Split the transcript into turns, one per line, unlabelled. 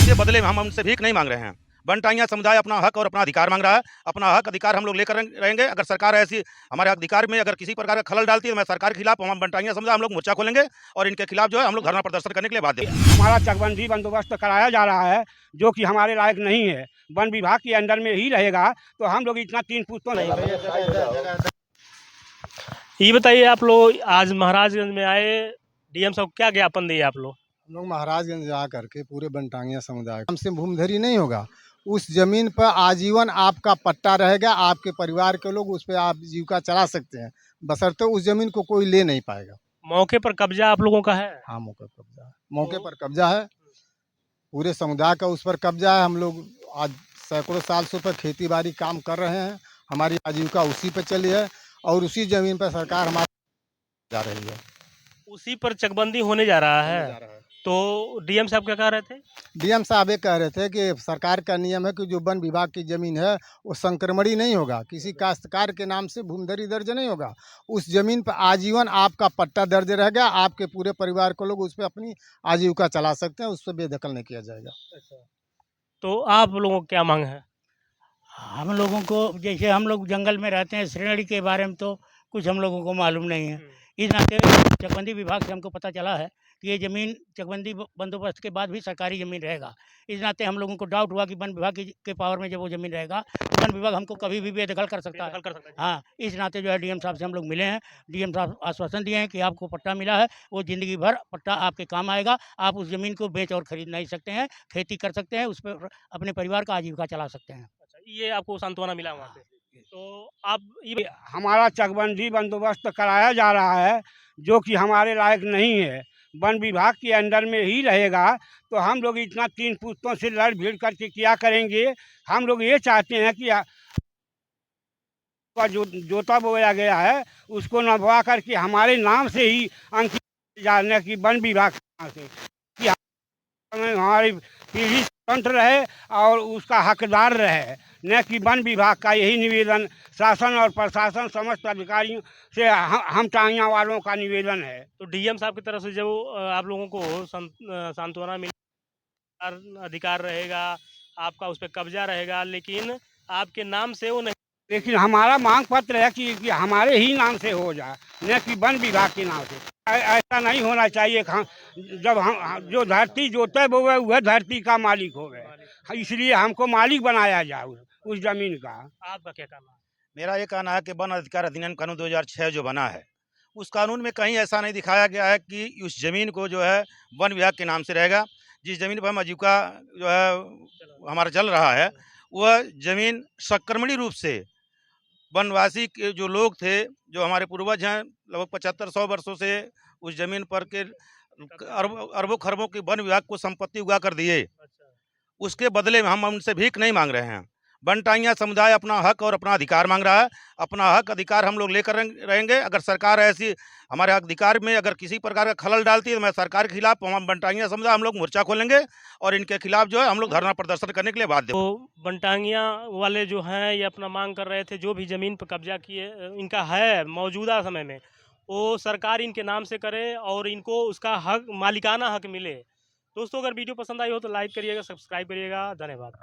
उसके बदले में हम उनसे भीख नहीं मांग रहे हैं। बनटांगिया समुदाय अपना हक और अपना अधिकार मांग रहा है। अपना हक अधिकार हम लोग लेकर रहेंगे। अगर सरकार ऐसी हमारे अधिकार में अगर किसी प्रकार का खलल डालती है तो मैं सरकार के खिलाफ हम बनटांगिया समुदाय हम लोग मोर्चा खोलेंगे और इनके खिलाफ जो है हम लोग धरना प्रदर्शन करने के लिए बाध्य हैं।
हमारा चकबंदी बंदोबस्त कराया जा रहा है जो कि हमारे लायक नहीं है। वन विभाग के अंडर में ही रहेगा तो हम लोग इतना 3 फुट तो नहीं।
ये बताइए, आप लोग आज महाराजगंज में आए, डीएम साहब क्या ज्ञापन दिए आप लोग?
हम लोग महाराजगंज जा करके पूरे बनटांगिया समुदाय हमसे भूमधरी नहीं होगा। उस जमीन पर आजीवन आपका पट्टा रहेगा। आपके परिवार के लोग उस पर आप जीविका चला सकते हैं, बशर्ते उस जमीन को कोई ले नहीं पाएगा।
मौके पर कब्जा आप लोगों का है?
हाँ, मौके पर कब्जा है। मौके पर कब्जा है, पूरे समुदाय का उस पर कब्जा है। हम लोग आज सैकड़ों साल से ऊपर खेती बाड़ी काम कर रहे हैं। हमारी आजीविका उसी पर चली है और उसी जमीन पर सरकार हमारी जा रही है।
उसी पर चकबंदी होने जा रहा है। तो डीएम साहब क्या कह रहे थे?
डीएम साहब ये कह रहे थे कि सरकार का नियम है कि जो वन विभाग की जमीन है वो संक्रमणी नहीं होगा, किसी काश्तकार के नाम से भूमधरी दर्ज नहीं होगा। उस जमीन पर आजीवन आपका पट्टा दर्ज रहेगा। आपके पूरे परिवार को लोग उस पर अपनी आजीविका चला सकते हैं, उस पर बेदखल नहीं किया जाएगा।
तो आप लोगों को क्या मांग है?
हम लोगों को जैसे हम लोग जंगल में रहते हैं, श्रेणी के बारे में तो कुछ हम लोगों को मालूम नहीं है। इस नाते चकबंदी विभाग से हमको पता चला है कि ये ज़मीन चकबंदी बंदोबस्त के बाद भी सरकारी ज़मीन रहेगा। इस नाते हम लोगों को डाउट हुआ कि वन विभाग के पावर में जब वो ज़मीन रहेगा तो वन विभाग हमको कभी भी बेदखल कर सकता है। हाँ, इस नाते जो है डीएम साहब से हम लोग मिले हैं। डीएम साहब आश्वासन दिए हैं कि आपको पट्टा मिला है, वो ज़िंदगी भर पट्टा आपके काम आएगा। आप उस ज़मीन को बेच और खरीद नहीं सकते हैं, खेती कर सकते हैं, उस पर अपने परिवार का आजीविका चला सकते हैं।
अच्छा, ये आपको सांत्वना मिला वहाँ से। तो आप ये
हमारा चकबंदी बंदोबस्त कराया जा रहा है जो कि हमारे लायक नहीं है। वन विभाग के अंडर में ही रहेगा तो हम लोग इतना 3 पुस्तों से लड़ भीड़ करके क्या करेंगे। हम लोग ये चाहते हैं कि जो जोता बोया गया है उसको नभवा करके हमारे नाम से ही अंकित जाने की वन विभाग के नाम से कि हमारी पीढ़ी स्वतंत्र रहे और उसका हकदार रहे, न कि वन विभाग का। यही निवेदन शासन और प्रशासन समस्त अधिकारियों से हम टांगिया वालों का निवेदन है।
तो डीएम साहब की तरफ से जो आप लोगों को सांत्वना मिल अधिकार रहेगा, आपका उस पर कब्जा रहेगा, लेकिन आपके नाम से वो नहीं।
लेकिन हमारा मांग पत्र है कि हमारे ही नाम से हो जाए, न कि वन विभाग के नाम से। ऐसा नहीं होना चाहिए। जब हम जो धरती जोते बोए वह धरती का मालिक हो गए, इसलिए हमको मालिक बनाया जाए उस जमीन का।
आपका क्या कहना है?
मेरा ये कहना है कि वन अधिकार अधिनियम कानून 2006 जो बना है उस कानून में कहीं ऐसा नहीं दिखाया गया है कि उस जमीन को जो है वन विभाग के नाम से रहेगा। जिस जमीन पर हम आजीविका जो है हमारा चल रहा है वह जमीन सक्कर्मणी रूप से वनवासी के जो लोग थे, जो हमारे पूर्वज हैं, लगभग 75-100 वर्षों से उस जमीन पर के अरबों खरबों की वन विभाग को संपत्ति उगा कर दिए। उसके बदले में हम उनसे भीख नहीं मांग रहे हैं। बनटांगिया समुदाय अपना हक और अपना अधिकार मांग रहा है। अपना हक अधिकार हम लोग लेकर रहेंगे। अगर सरकार ऐसी हमारे अधिकार में अगर किसी प्रकार का खलल डालती है तो मैं सरकार के खिलाफ हम बनटांगिया समुदाय हम लोग मोर्चा खोलेंगे और इनके खिलाफ जो है हम लोग धरना प्रदर्शन करने के लिए बाध्य।
तो बनटांगिया वाले जो हैं ये अपना मांग कर रहे थे, जो भी ज़मीन पर कब्जा किए इनका है मौजूदा समय में, वो सरकार इनके नाम से करे और इनको उसका हक, मालिकाना हक मिले। दोस्तों, अगर वीडियो पसंद आई हो तो लाइक करिएगा, सब्सक्राइब करिएगा। धन्यवाद।